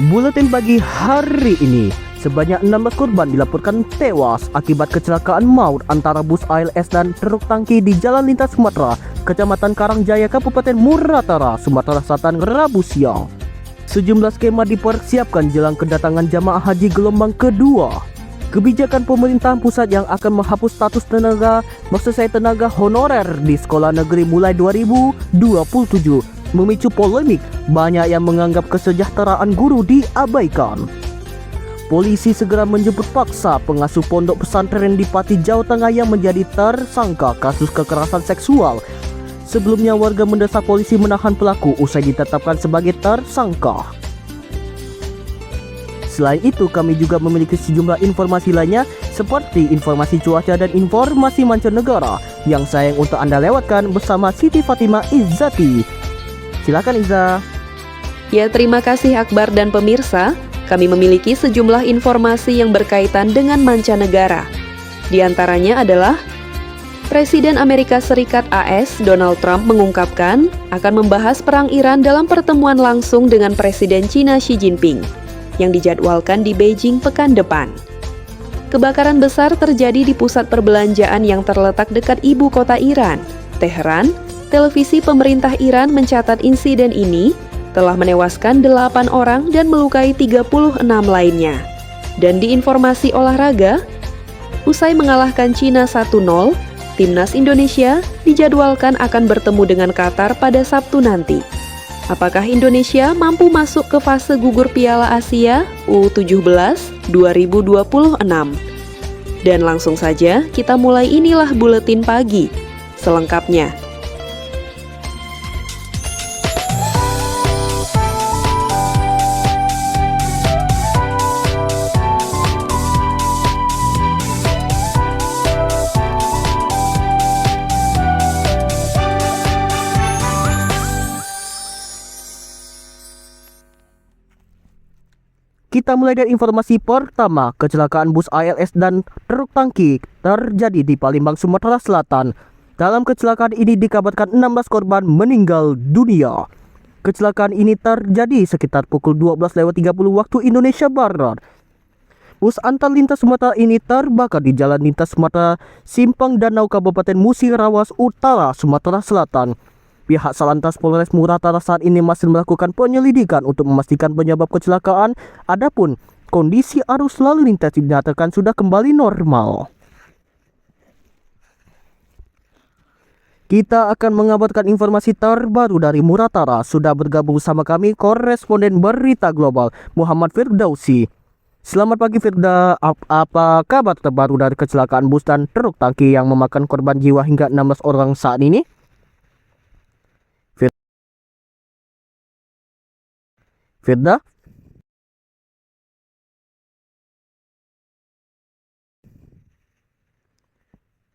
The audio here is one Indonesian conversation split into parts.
Buletin pagi hari ini, sebanyak 16 korban dilaporkan tewas akibat kecelakaan maut antara bus ALS dan truk tangki di Jalan Lintas Sumatera, Kecamatan Karangjaya, Kabupaten Muratara, Sumatera Selatan, Rabu siang. Sejumlah skema dipersiapkan jelang kedatangan jamaah haji gelombang kedua. Kebijakan pemerintahan pusat yang akan menghapus status tenaga honorer di sekolah negeri mulai 2027 memicu polemik. Banyak yang menganggap kesejahteraan guru diabaikan. Polisi segera menjemput paksa pengasuh pondok pesantren di Pati, Jawa Tengah yang menjadi tersangka kasus kekerasan seksual. Sebelumnya warga mendesak polisi menahan pelaku usai ditetapkan sebagai tersangka. Selain itu, kami juga memiliki sejumlah informasi lainnya seperti informasi cuaca dan informasi mancanegara yang sayang untuk Anda lewatkan bersama Siti Fatimah Izzati. Silakan Iza. Ya, terima kasih Akbar dan pemirsa. Kami memiliki sejumlah informasi yang berkaitan dengan mancanegara. Di antaranya adalah Presiden Amerika Serikat AS Donald Trump mengungkapkan akan membahas perang Iran dalam pertemuan langsung dengan Presiden China Xi Jinping yang dijadwalkan di Beijing pekan depan. Kebakaran besar terjadi di pusat perbelanjaan yang terletak dekat ibu kota Iran, Teheran. Televisi pemerintah Iran mencatat insiden ini telah menewaskan 8 orang dan melukai 36 lainnya. Dan di informasi olahraga, usai mengalahkan Cina 1-0, timnas Indonesia dijadwalkan akan bertemu dengan Qatar pada Sabtu nanti. Apakah Indonesia mampu masuk ke fase gugur Piala Asia U17 2026? Dan langsung saja kita mulai, inilah buletin pagi selengkapnya. Kita mulai dari informasi pertama. Kecelakaan bus ALS dan truk tangki terjadi di Palembang, Sumatera Selatan. Dalam kecelakaan ini dikabarkan 16 korban meninggal dunia. Kecelakaan ini terjadi sekitar pukul 12.30 waktu Indonesia Barat. Bus antar lintas Sumatera ini terbakar di Jalan Lintas Sumatera, Simpang Danau, Kabupaten Musirawas Utara, Sumatera Selatan. Pihak Salantas Polres Muratara saat ini masih melakukan penyelidikan untuk memastikan penyebab kecelakaan. Adapun kondisi arus lalu lintas dinyatakan sudah kembali normal. Kita akan mengabarkan informasi terbaru dari Muratara. Sudah bergabung bersama kami koresponden Berita Global Muhammad Firdausi. Selamat pagi Firda, apa kabar terbaru dari kecelakaan bus dan truk tangki yang memakan korban jiwa hingga 16 orang saat ini? Firda?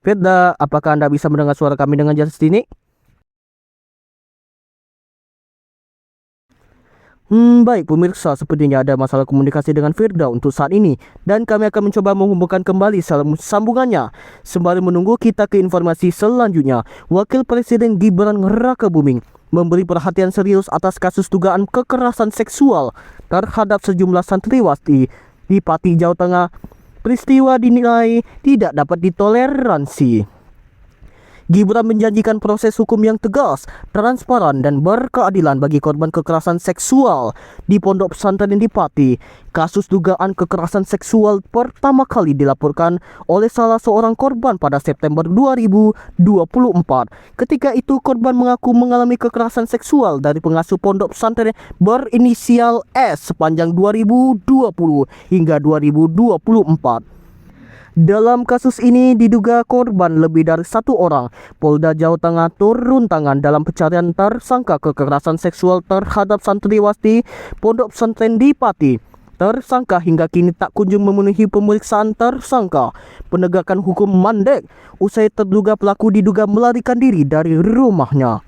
Firda, apakah Anda bisa mendengar suara kami dengan jelas ini? Baik pemirsa, sepertinya ada masalah komunikasi dengan Firda untuk saat ini, dan kami akan mencoba menghubungkan kembali sambungannya. Sembari menunggu kita ke informasi selanjutnya. Wakil Presiden Gibran Rakebuming memberi perhatian serius atas kasus dugaan kekerasan seksual terhadap sejumlah santriwati di Pati, Jawa Tengah. Peristiwa dinilai tidak dapat ditoleransi. Gibran menjanjikan proses hukum yang tegas, transparan, dan berkeadilan bagi korban kekerasan seksual di pondok pesantren di Pati. Kasus dugaan kekerasan seksual pertama kali dilaporkan oleh salah seorang korban pada September 2024. Ketika itu korban mengaku mengalami kekerasan seksual dari pengasuh pondok pesantren berinisial S sepanjang 2020 hingga 2024. Dalam kasus ini diduga korban lebih dari satu orang. Polda Jawa Tengah turun tangan dalam pencarian tersangka kekerasan seksual terhadap santriwati pondok pesantren di Pati. Tersangka hingga kini tak kunjung memenuhi pemeriksaan tersangka. Penegakan hukum mandek usai terduga pelaku diduga melarikan diri dari rumahnya.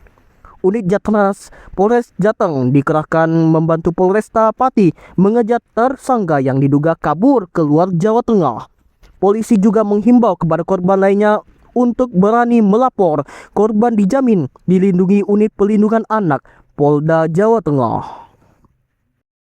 Unit Jatras Polres Jateng dikerahkan membantu Polresta Pati mengejar tersangka yang diduga kabur keluar Jawa Tengah. Polisi juga menghimbau kepada korban lainnya untuk berani melapor. Korban dijamin dilindungi Unit Pelindungan Anak Polda Jawa Tengah.